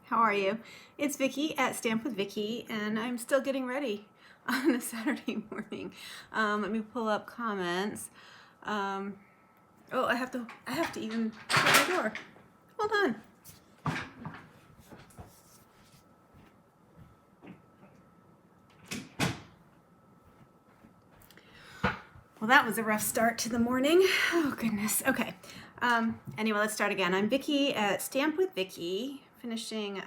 How are you? It's Vicki at Stamp with Vicki, and I'm still getting ready on a Saturday morning. Let me pull up comments. Oh, I have to even shut my door. Hold on. Well, that was a rough start to the morning. Oh, goodness. Okay. Anyway, let's start again. I'm Vicki at Stamp with Vicki, finishing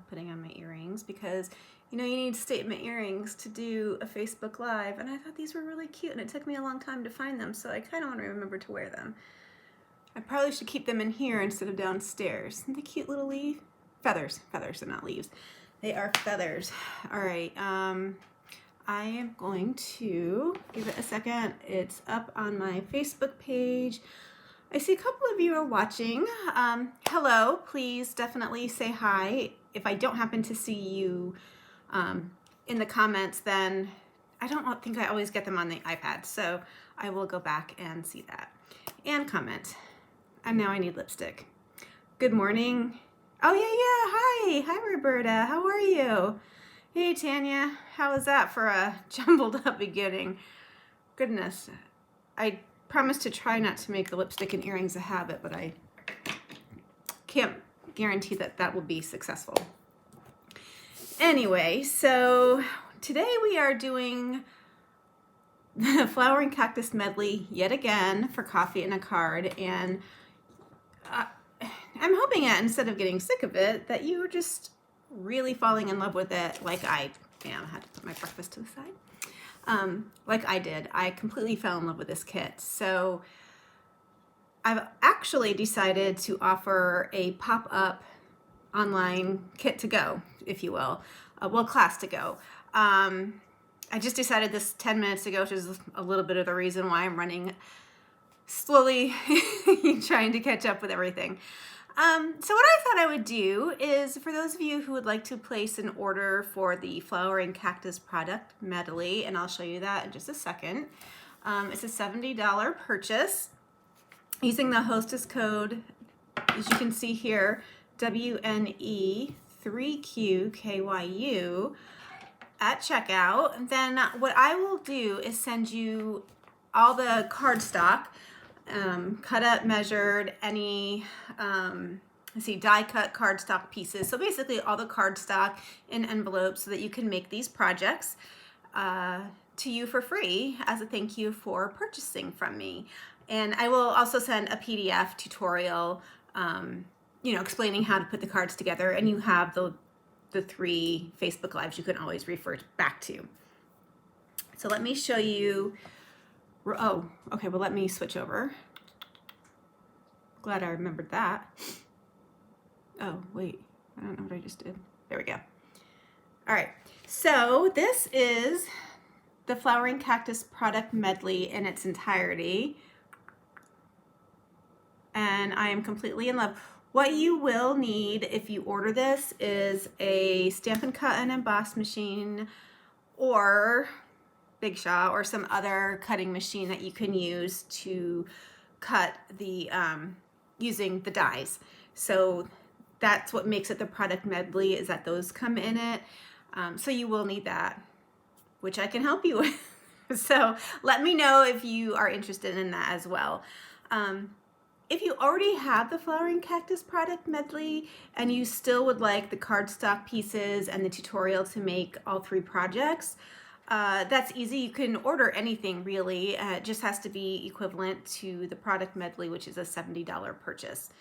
putting on my earrings because, you need statement earrings to do a Facebook Live, and I thought these were really cute, and it took me a long time to find them, so I kind of want to remember to wear them. I probably should keep them in here instead of downstairs. Isn't they cute little leaf? Feathers. Feathers, they're not leaves. They are feathers. All right. I am going to give it a second. It's up on my Facebook page. I see a couple of you are watching. Hello, please definitely say hi. If I don't happen to see you in the comments, then I don't think I always get them on the iPad, so I will go back and see that. And comment. And now I need lipstick. Good morning. Oh, yeah. Hi, Roberta. How are you? Hey, Tanya, how was that for a jumbled up beginning? Goodness, I promised to try not to make the lipstick and earrings a habit, but I can't guarantee that that will be successful. Anyway, so today we are doing the Flowering Cactus medley yet again for coffee and a card, and I'm hoping that instead of getting sick of it, that you are just really falling in love with it like I am. I had to put my breakfast to the side. Like I did. I completely fell in love with this kit. So I've actually decided to offer a pop-up online kit to go, if you will. Class to go. I just decided this 10 minutes ago, which is a little bit of the reason why I'm running slowly, trying to catch up with everything. So what I thought I would do is, for those of you who would like to place an order for the Flowering Cactus product medley, and I'll show you that in just a second. It's a $70 purchase using the hostess code, as you can see here, WNE3QKYU at checkout. And then what I will do is send you all the cardstock, cut up, measured, any die cut cardstock pieces. So basically all the cardstock in envelopes so that you can make these projects to you for free as a thank you for purchasing from me. And I will also send a PDF tutorial, explaining how to put the cards together, and you have the 3 Facebook Lives you can always refer back to. So let me show you. Oh, okay, well, let me switch over. Glad I remembered that. Oh, wait, I don't know what I just did. There we go. All right, so this is the Flowering Cactus product medley in its entirety. And I am completely in love. What you will need if you order this is a Stampin' Cut and Emboss machine, or Big Shaw, or some other cutting machine that you can use to cut the using the dies. So that's what makes it the product medley, is that those come in it. So you will need that, which I can help you with. So let me know if you are interested in that as well. If you already have the Flowering Cactus product medley and you still would like the cardstock pieces and the tutorial to make all 3 projects, that's easy. You can order anything really. It just has to be equivalent to the product medley, which is a $70 purchase.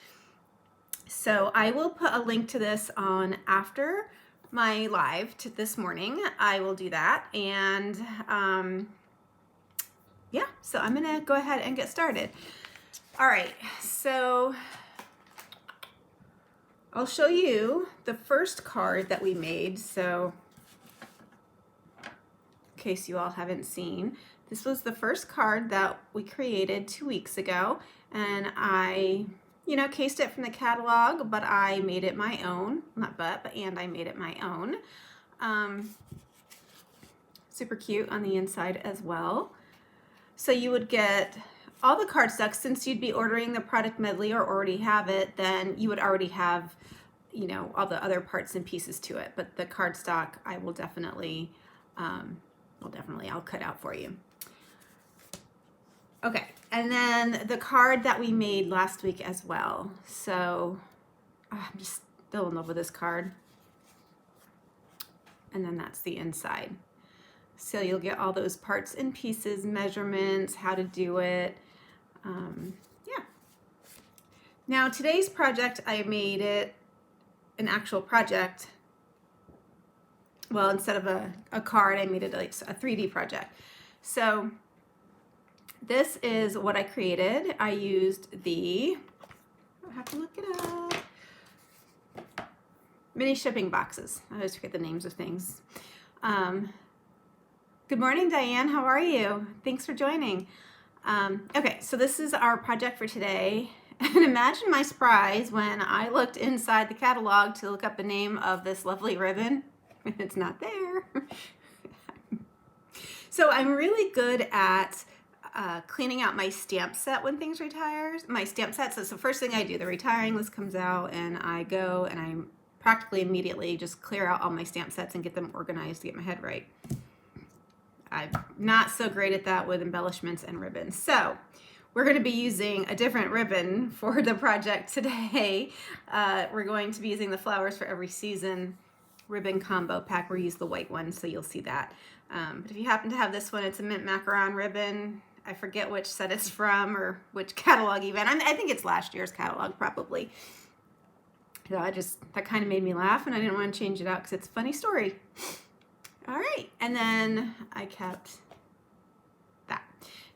So I will put a link to this on after my live this morning. I will do that. And yeah, so I'm going to go ahead and get started. All right, so I'll show you the first card that we made. So in case you all haven't seen, this was the first card that we created 2 weeks ago, and I, cased it from the catalog, but I made it my own. And I made it my own. Super cute on the inside as well. So you would get all the cardstock. Since you'd be ordering the product medley or already have it, then you would already have you know, all the other parts and pieces to it. But the cardstock I will definitely, I'll cut out for you. Okay, and then the card that we made last week as well. So I'm just still in love with this card. And then that's the inside. So you'll get all those parts and pieces, measurements, how to do it. Yeah. Now today's project, I made it an actual project. Well, instead of a card, I made it like a 3D project. So this is what I created. I used I have to look it up. Mini shipping boxes. I always forget the names of things. Good morning, Diane. How are you? Thanks for joining. Okay, so this is our project for today. And imagine my surprise when I looked inside the catalog to look up the name of this lovely ribbon. It's not there. So I'm really good at cleaning out my stamp set when things retire. My stamp set, so it's the first thing I do. The retiring list comes out and I go and I practically immediately just clear out all my stamp sets and get them organized to get my head right. I'm not so great at that with embellishments and ribbons. So we're going to be using a different ribbon for the project today. We're going to be using the Flowers for Every Season ribbon combo pack. We'll use the white one, so you'll see that. But if you happen to have this one, it's a mint macaron ribbon. I forget which set it's from or which catalog even. I think it's last year's catalog probably. So that kind of made me laugh, and I didn't want to change it out because it's a funny story. All right, and then I kept that.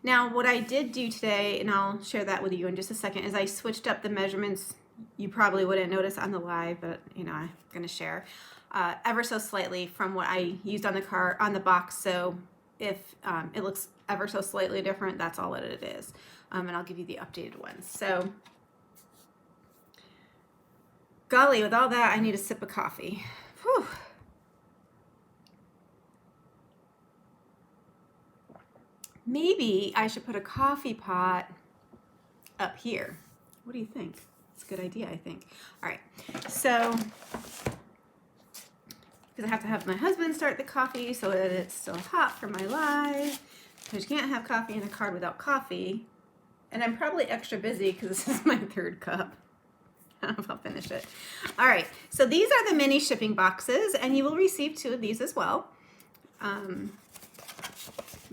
Now, what I did do today, and I'll share that with you in just a second, is I switched up the measurements. You probably wouldn't notice on the live, but you know, I'm going to share ever so slightly from what I used on the box. So if it looks ever so slightly different, that's all that it is. And I'll give you the updated ones. So, golly, with all that, I need a sip of coffee. Whew. Maybe I should put a coffee pot up here. What do you think? It's a good idea, I think. All right, so because I have to have my husband start the coffee so that it's still hot for my live, because you can't have coffee in a card without coffee. And I'm probably extra busy because this is my third cup. I don't know if I'll finish it. All right, so these are the mini shipping boxes, and you will receive 2 of these as well.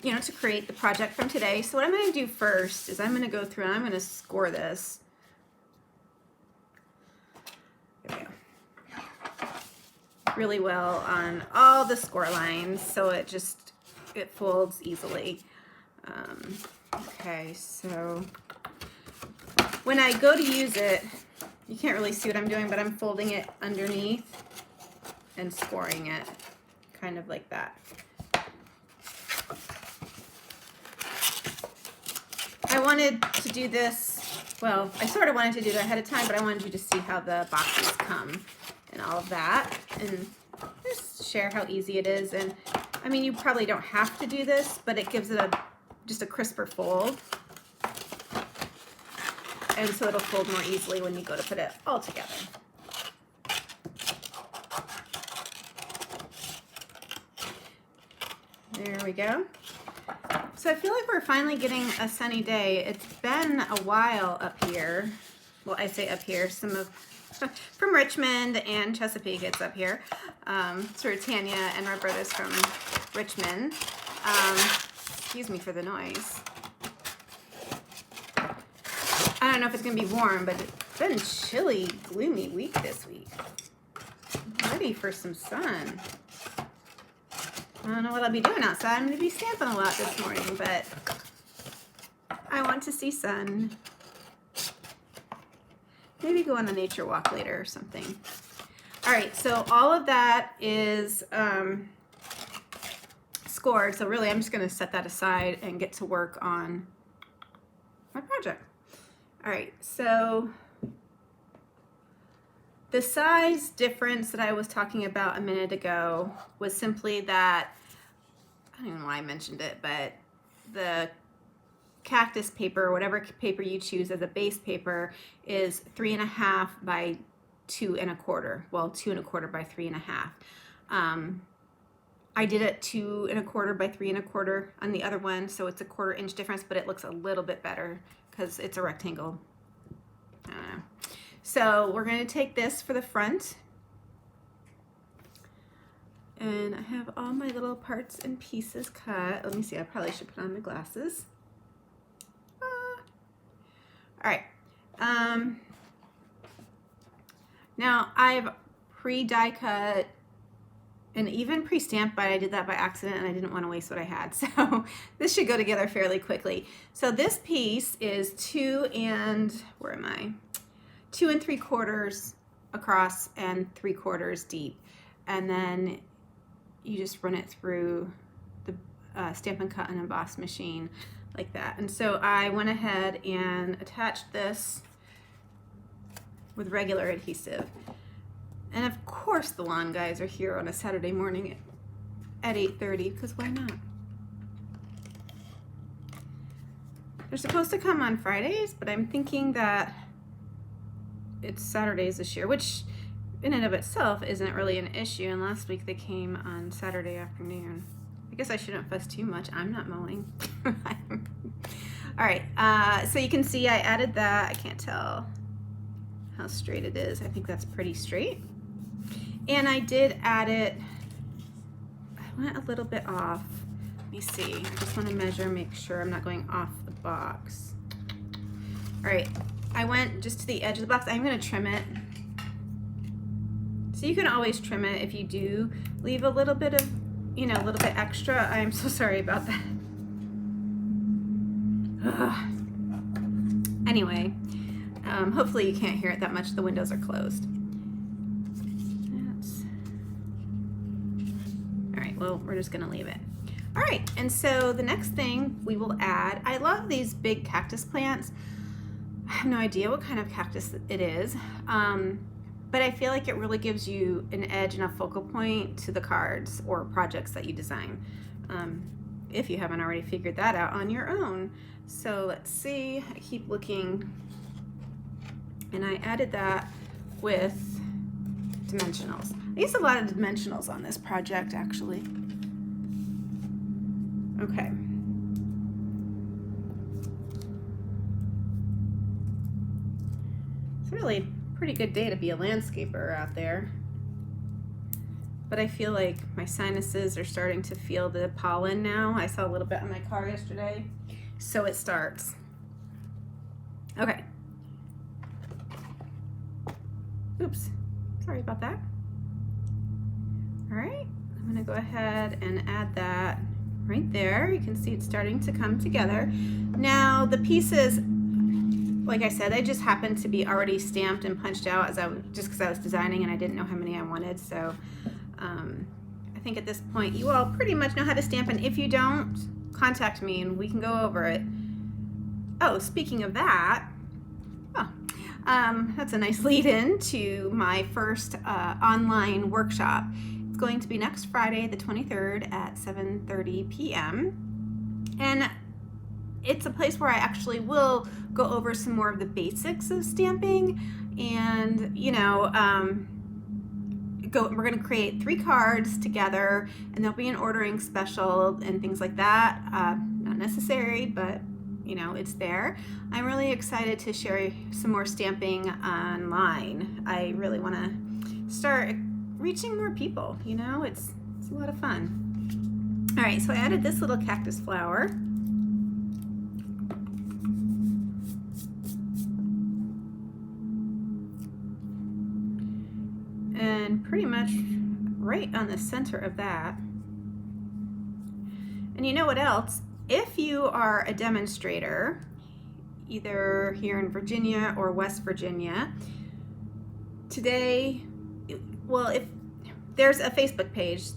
You know, to create the project from today. So what I'm going to do first is I'm going to go through and I'm going to score this. There we go. Really well on all the score lines, so it folds easily. Okay, so when I go to use it, you can't really see what I'm doing, but I'm folding it underneath and scoring it, kind of like that. I wanted to do this, well, I sort of wanted to do it ahead of time, but I wanted you to see how the boxes come and all of that, and just share how easy it is. And I mean, you probably don't have to do this, but it gives it just a crisper fold. And so it'll fold more easily when you go to put it all together. There we go. So I feel like we're finally getting a sunny day. It's been a while up here. Well, I say up here, from Richmond and Chesapeake, it's up here. Sort of Tanya and my brother's from Richmond. Excuse me for the noise. I don't know if it's gonna be warm, but it's been a chilly, gloomy week this week. I'm ready for some sun. I don't know what I'll be doing outside. I'm going to be stamping a lot this morning, but I want to see sun. Maybe go on a nature walk later or something. All right, so all of that is scored. So really, I'm just going to set that aside and get to work on my project. All right, so the size difference that I was talking about a minute ago was simply that, I don't even know why I mentioned it, but the Cactus paper, whatever paper you choose as a base paper, is 3.5 by 2 1/4. Well, 2 1/4 by 3 1/2. I did it 2 1/4 by 3 1/4 on the other one, so it's a 1/4 inch difference, but it looks a little bit better because it's a rectangle. I don't know. So we're going to take this for the front. And I have all my little parts and pieces cut. Let me see, I probably should put on my glasses. All right. Now I've pre-die cut and even pre-stamped, but I did that by accident and I didn't want to waste what I had. So this should go together fairly quickly. So this piece is 2 3/4 across and 3/4 deep. And then you just run it through the Stampin' Cut and Emboss machine like that. And so I went ahead and attached this with regular adhesive. And of course the lawn guys are here on a Saturday morning at 8:30, because why not? They're supposed to come on Fridays, but I'm thinking that it's Saturdays this year, which in and of itself isn't really an issue. And last week they came on Saturday afternoon. I guess I shouldn't fuss too much. I'm not mowing. All right, so you can see I added that. I can't tell how straight it is. I think that's pretty straight. And I did add it, I went a little bit off. Let me see, I just want to measure, make sure I'm not going off the box. All right, I went just to the edge of the box. I'm going to trim it. So you can always trim it if you do leave a little bit of, you know, a little bit extra. I'm so sorry about that. Ugh. Anyway, hopefully you can't hear it that much. The windows are closed. All right, well, we're just gonna leave it. All right, and so the next thing we will add, I love these big cactus plants. I have no idea what kind of cactus it is, but I feel like it really gives you an edge and a focal point to the cards or projects that you design, if you haven't already figured that out on your own. So let's see, I keep looking, and I added that with dimensionals. I used a lot of dimensionals on this project, actually. Okay. It's really a pretty good day to be a landscaper out there. But I feel like my sinuses are starting to feel the pollen now. I saw a little bit on my car yesterday. So it starts. Okay. Oops. Sorry about that. All right. I'm going to go ahead and add that right there. You can see it's starting to come together. Now the pieces, like I said, they just happened to be already stamped and punched out as just because I was designing and I didn't know how many I wanted. So I think at this point you all pretty much know how to stamp, and if you don't, contact me and we can go over it. Oh, speaking of that, that's a nice lead in to my first online workshop. It's going to be next Friday, the 23rd at 7:30 p.m. And it's a place where I actually will go over some more of the basics of stamping, and you know, we're going to create 3 cards together, and there'll be an ordering special and things like that. Not necessary, but you know, it's there. I'm really excited to share some more stamping online. I really want to start reaching more people, you know, it's a lot of fun. All right, so I added this little cactus flower. And pretty much right on the center of that. And you know what else? If you are a demonstrator, either here in Virginia or West Virginia, today, well, if there's a Facebook page,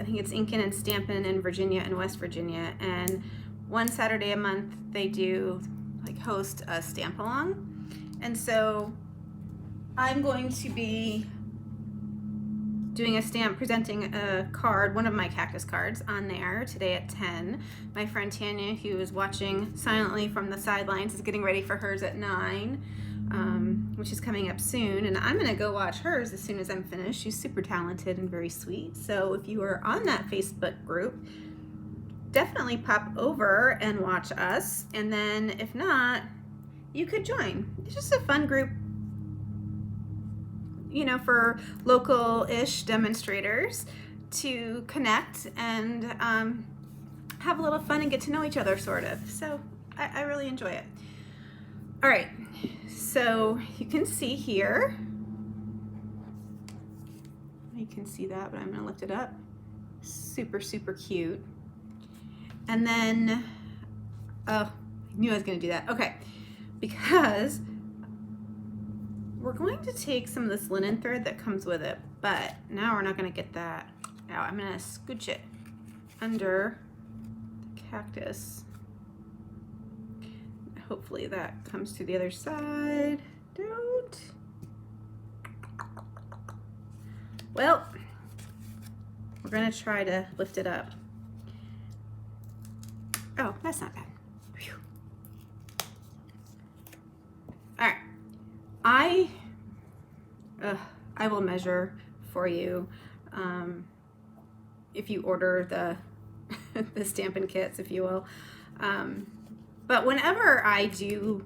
I think it's Inkin' and Stampin' in Virginia and West Virginia, and one Saturday a month they do like host a stamp along. And so I'm going to be doing a stamp, presenting a card, one of my cactus cards on there today at 10. My friend Tanya, who is watching silently from the sidelines, is getting ready for hers at 9. which is coming up soon, and I'm gonna go watch hers as soon as I'm finished. She's super talented and very sweet. So if you are on that Facebook group, definitely pop over and watch us. And then if not, you could join. It's just a fun group, you know, for local-ish demonstrators to connect and have a little fun and get to know each other, sort of. So I really enjoy it. All right, so you can see here, you can see that, but I'm gonna lift it up. Super, super cute. And then, oh, I knew I was gonna do that. Okay, because we're going to take some of this linen thread that comes with it, but now we're not gonna get that out. I'm gonna scooch it under the cactus. Hopefully that comes to the other side. Don't. Well, we're gonna try to lift it up. Oh, that's not bad. Whew. All right, I will measure for you if you order the the Stampin' Kits, if you will. But whenever I do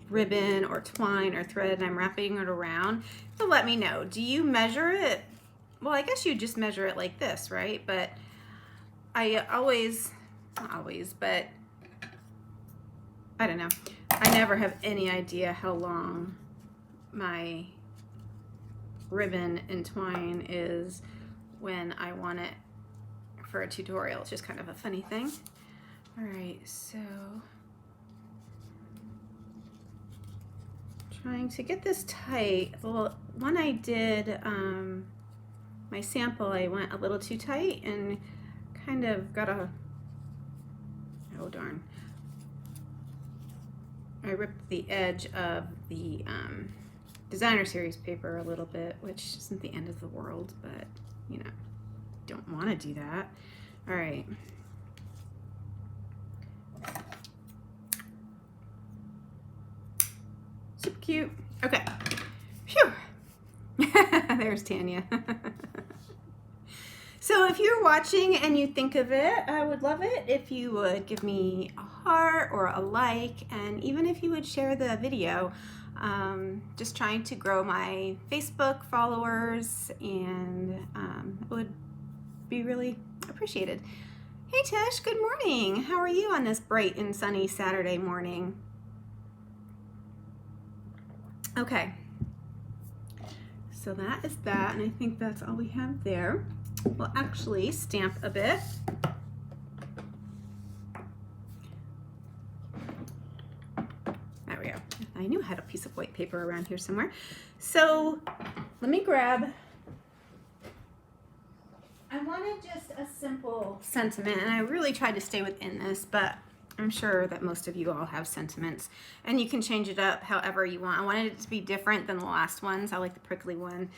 ribbon or twine or thread and I'm wrapping it around, so let me know. Do you measure it? Well, I guess you just measure it like this, right? But I always, not always, but I don't know. I never have any idea how long my ribbon and twine is when I want it for a tutorial. It's just kind of a funny thing. All right, so trying to get this tight. Well, when I did my sample, I went a little too tight and kind of got a, oh darn, I ripped the edge of the designer series paper a little bit, which isn't the end of the world, but you know, don't want to do that. All right. Super cute. Okay. Phew. There's Tanya. So if you're watching and you think of it, I would love it if you would give me a heart or a like, and even if you would share the video. Just trying to grow my Facebook followers, and it would be really appreciated. Hey Tish, good morning. How are you on this bright and sunny Saturday morning? Okay, so that is that, and I think that's all we have there. We'll actually stamp a bit. There we go. I knew I had a piece of white paper around here somewhere. So let me grab, I wanted just a simple sentiment, and I really tried to stay within this, but I'm sure that most of you all have sentiments, and you can change it up however you want. I wanted it to be different than the last ones. I like the prickly one.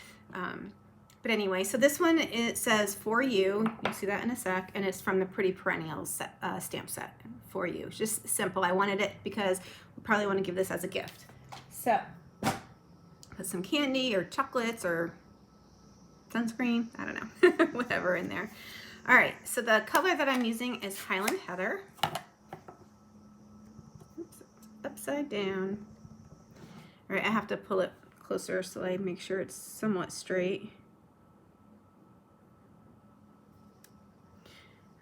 But anyway, so this one, it says for you. You'll see that in a sec, and it's from the Pretty Perennials set, stamp set, for you. It's just simple. I wanted it because we probably want to give this as a gift. So put some candy or chocolates or sunscreen, I don't know, whatever in there. All right, so the color that I'm using is Highland Heather. Oops, it's upside down. All right, I have to pull it closer so I make sure it's somewhat straight.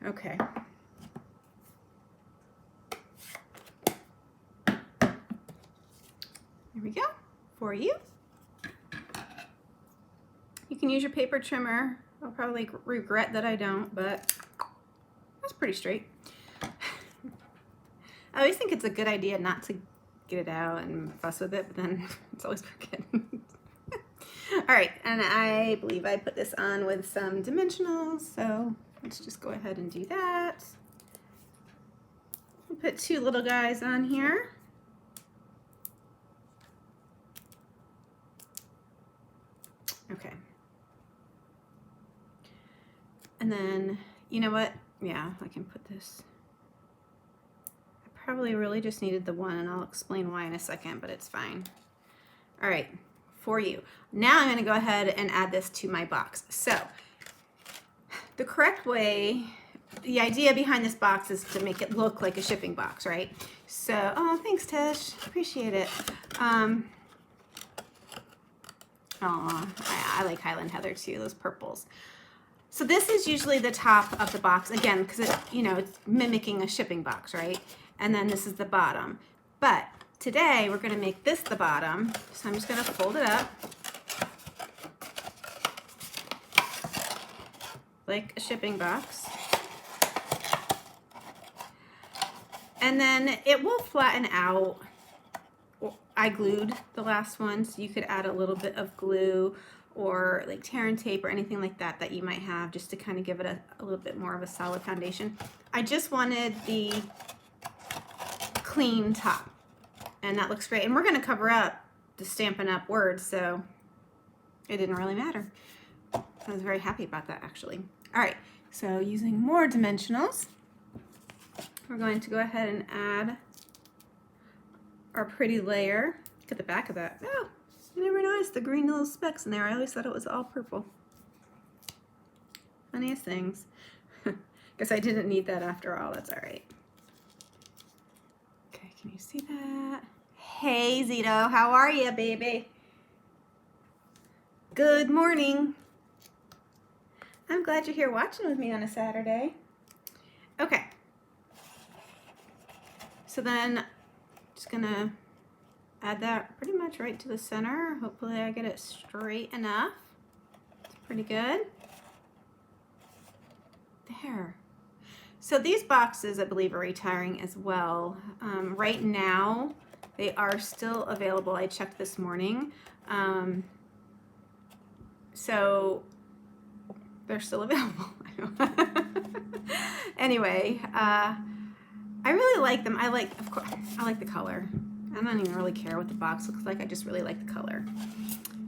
Okay. There we go, for you. You can use your paper trimmer. I'll probably regret that I don't, but that's pretty straight. I always think it's a good idea not to get it out and fuss with it, but then it's always crooked. All right, and I believe I put this on with some dimensionals, so let's just go ahead and do that. I'll put two little guys on here. Okay. And then, you know what? Yeah, I can put this. I probably really just needed the one, and I'll explain why in a second, but it's fine. All right, for you. Now I'm gonna go ahead and add this to my box. So the correct way, the idea behind this box is to make it look like a shipping box, right? So, oh, thanks, Tish. Appreciate it. I like Highland Heather too, those purples. So this is usually the top of the box, again, because it's mimicking a shipping box, right? And then this is the bottom. But today we're gonna make this the bottom. So I'm just gonna fold it up like a shipping box. And then it will flatten out. I glued the last one, so you could add a little bit of glue or like tear and tape or anything like that that you might have, just to kind of give it a little bit more of a solid foundation. I just wanted the clean top, and that looks great. And we're going to cover up the Stampin' Up! Words, so it didn't really matter. I was very happy about that, actually. All right, so using more dimensionals, we're going to go ahead and add our pretty layer. Look at the back of that. Oh, I never noticed the green little specks in there. I always thought it was all purple. Funniest things. Guess I didn't need that after all. That's all right. Okay, can you see that? Hey, Zito, how are you, baby? Good morning. I'm glad you're here watching with me on a Saturday. Okay. So then, just gonna add that pretty much right to the center. Hopefully I get it straight enough. It's pretty good. There. So these boxes, I believe, are retiring as well. Right now, they are still available. I checked this morning. So they're still available. Anyway, I really like them. Of course, I like the color. I don't even really care what the box looks like. I just really like the color.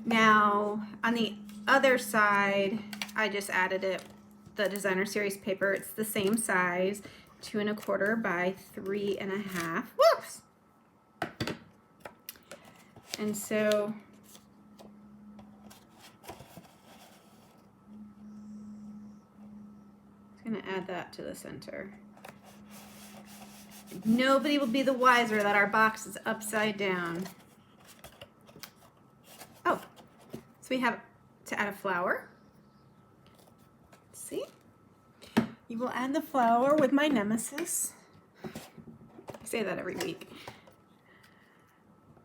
Now, on the other side, I just added the Designer Series paper. It's the same size, 2 1/4 by 3 1/2. Whoops! And so, I'm gonna add that to the center. Nobody will be the wiser that our box is upside down. Oh, so we have to add a flower. Let's see. You will add the flower with my nemesis. I say that every week.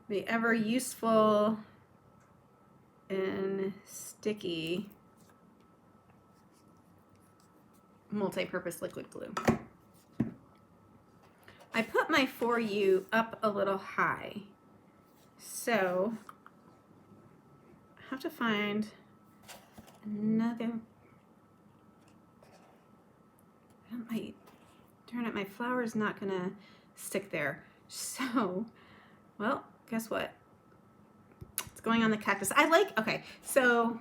The ever useful and sticky multi-purpose liquid glue. I put my For You up a little high, so I have to find another. Darn it, my flower is not gonna stick there. So, well, guess what? It's going on the cactus. Okay, so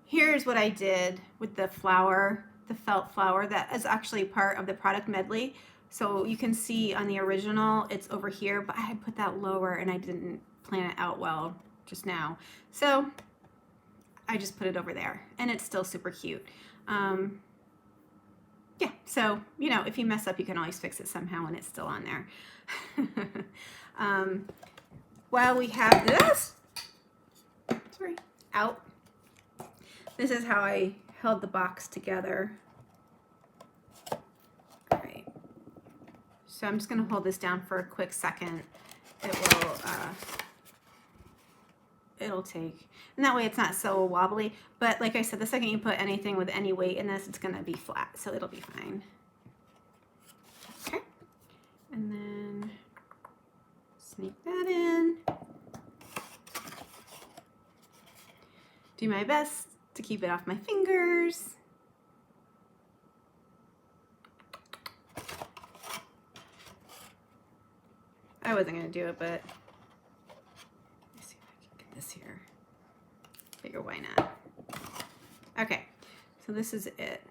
here's what I did with the flower, the felt flower that is actually part of the product medley. So you can see on the original, it's over here, but I had put that lower and I didn't plan it out well just now. So I just put it over there and it's still super cute. Yeah, so, if you mess up, you can always fix it somehow and it's still on there. While we have this, out, this is how I held the box together. So I'm just going to hold this down for a quick second. It'll take, and that way it's not so wobbly. But like I said, the second you put anything with any weight in this, it's going to be flat, so it'll be fine. Okay, and then sneak that in. Do my best to keep it off my fingers. I wasn't going to do it, but let's see if I can get this here. Figure why not. Okay, so this is it.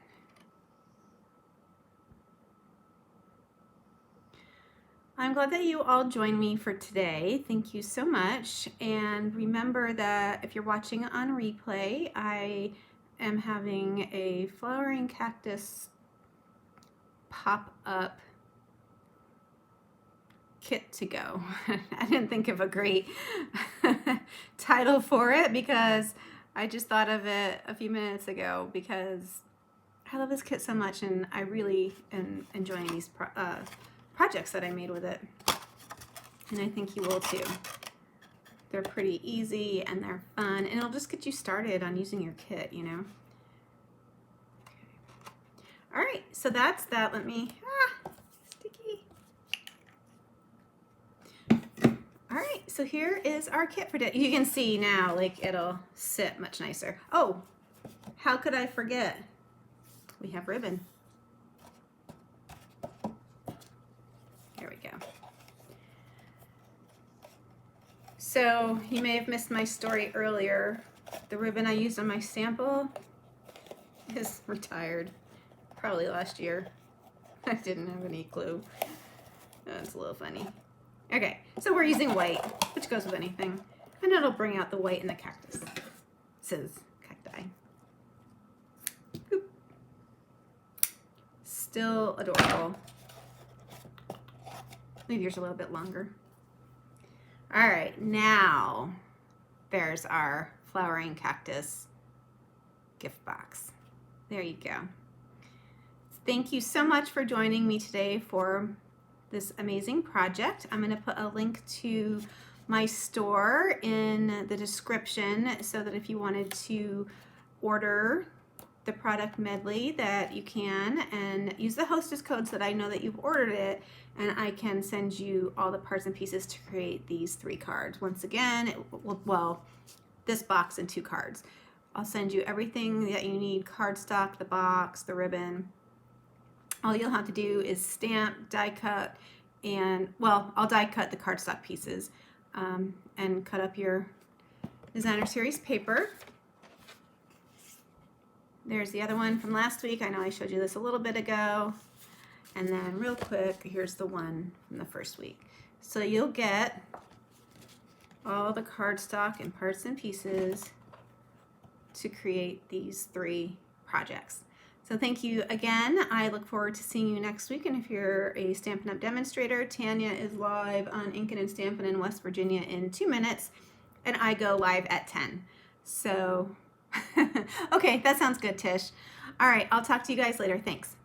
I'm glad that you all joined me for today. Thank you so much. And remember that if you're watching on replay, I am having a flowering cactus pop-up kit to go. I didn't think of a great title for it because I just thought of it a few minutes ago because I love this kit so much and I really am enjoying these projects that I made with it. And I think you will too. They're pretty easy and they're fun and it'll just get you started on using your kit, you know. All right, so that's that. Let me, sticky. All right, so here is our kit for today. You can see now, like it'll sit much nicer. Oh, how could I forget? We have ribbon. There we go. So you may have missed my story earlier. The ribbon I used on my sample is retired, probably last year. I didn't have any clue. That's a little funny. Okay, so we're using white, which goes with anything, and it'll bring out the white in the cactus. It says cacti. Boop. Still adorable. Leave yours a little bit longer. All right, now there's our flowering cactus gift box. There you go. Thank you so much for joining me today for this amazing project. I'm going to put a link to my store in the description so that if you wanted to order the product medley that you can, and use the hostess code so that I know that you've ordered it and I can send you all the parts and pieces to create these 3 cards. Once again, well, this box and 2 cards. I'll send you everything that you need: cardstock, the box, the ribbon. All you'll have to do is stamp, die cut, and, well, I'll die cut the cardstock pieces and cut up your designer series paper. There's the other one from last week. I know I showed you this a little bit ago. And then real quick, here's the one from the first week. So you'll get all the cardstock and parts and pieces to create these 3 projects. So thank you again. I look forward to seeing you next week. And if you're a Stampin' Up! Demonstrator, Tanya is live on Inkin' and Stampin' in West Virginia in 2 minutes, and I go live at 10. So, okay, that sounds good, Tish. All right, I'll talk to you guys later. Thanks.